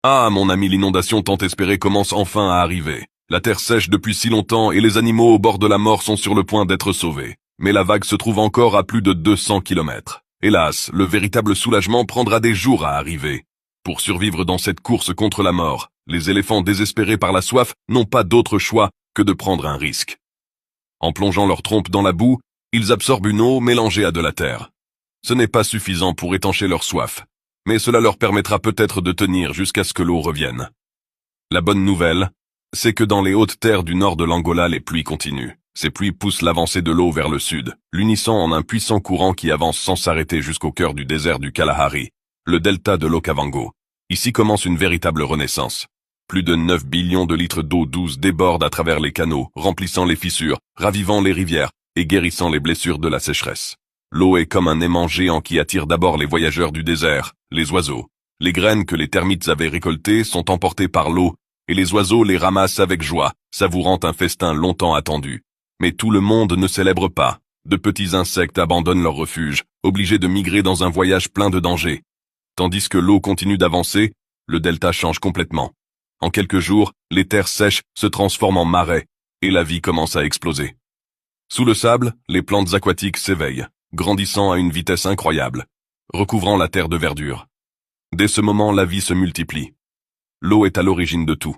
Ah, mon ami, l'inondation tant espérée commence enfin à arriver. La terre sèche depuis si longtemps et les animaux au bord de la mort sont sur le point d'être sauvés. Mais la vague se trouve encore à plus de 200 kilomètres. Hélas, le véritable soulagement prendra des jours à arriver. Pour survivre dans cette course contre la mort, les éléphants désespérés par la soif n'ont pas d'autre choix que de prendre un risque. En plongeant leur trompe dans la boue, ils absorbent une eau mélangée à de la terre. Ce n'est pas suffisant pour étancher leur soif, mais cela leur permettra peut-être de tenir jusqu'à ce que l'eau revienne. La bonne nouvelle, c'est que dans les hautes terres du nord de l'Angola, les pluies continuent. Ces pluies poussent l'avancée de l'eau vers le sud, l'unissant en un puissant courant qui avance sans s'arrêter jusqu'au cœur du désert du Kalahari, le delta de l'Okavango. Ici commence une véritable renaissance. Plus de 9 billions de litres d'eau douce débordent à travers les canaux, remplissant les fissures, ravivant les rivières et guérissant les blessures de la sécheresse. L'eau est comme un aimant géant qui attire d'abord les voyageurs du désert, les oiseaux. Les graines que les termites avaient récoltées sont emportées par l'eau, et les oiseaux les ramassent avec joie, savourant un festin longtemps attendu. Mais tout le monde ne célèbre pas. De petits insectes abandonnent leur refuge, obligés de migrer dans un voyage plein de dangers. Tandis que l'eau continue d'avancer, le delta change complètement. En quelques jours, les terres sèches se transforment en marais, et la vie commence à exploser. Sous le sable, les plantes aquatiques s'éveillent, grandissant à une vitesse incroyable, recouvrant la terre de verdure. Dès ce moment, la vie se multiplie. L'eau est à l'origine de tout.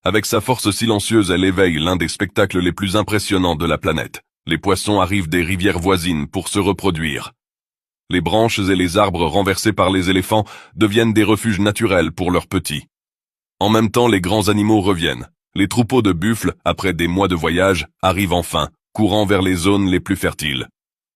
Avec sa force silencieuse, elle éveille l'un des spectacles les plus impressionnants de la planète. Les poissons arrivent des rivières voisines pour se reproduire. Les branches et les arbres renversés par les éléphants deviennent des refuges naturels pour leurs petits. En même temps, les grands animaux reviennent. Les troupeaux de buffles, après des mois de voyage, arrivent enfin, courant vers les zones les plus fertiles.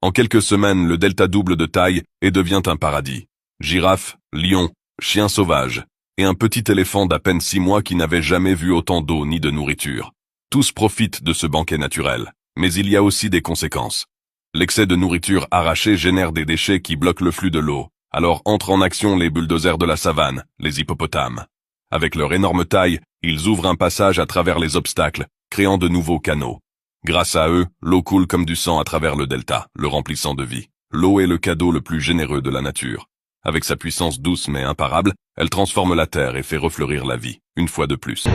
En quelques semaines, le delta double de taille et devient un paradis. Girafes, lions, chiens sauvages, et un petit éléphant d'à peine 6 mois qui n'avait jamais vu autant d'eau ni de nourriture. Tous profitent de ce banquet naturel, mais il y a aussi des conséquences. L'excès de nourriture arrachée génère des déchets qui bloquent le flux de l'eau, alors entrent en action les bulldozers de la savane, les hippopotames. Avec leur énorme taille, ils ouvrent un passage à travers les obstacles, créant de nouveaux canaux. Grâce à eux, l'eau coule comme du sang à travers le delta, le remplissant de vie. L'eau est le cadeau le plus généreux de la nature. Avec sa puissance douce mais imparable, elle transforme la terre et fait refleurir la vie, une fois de plus.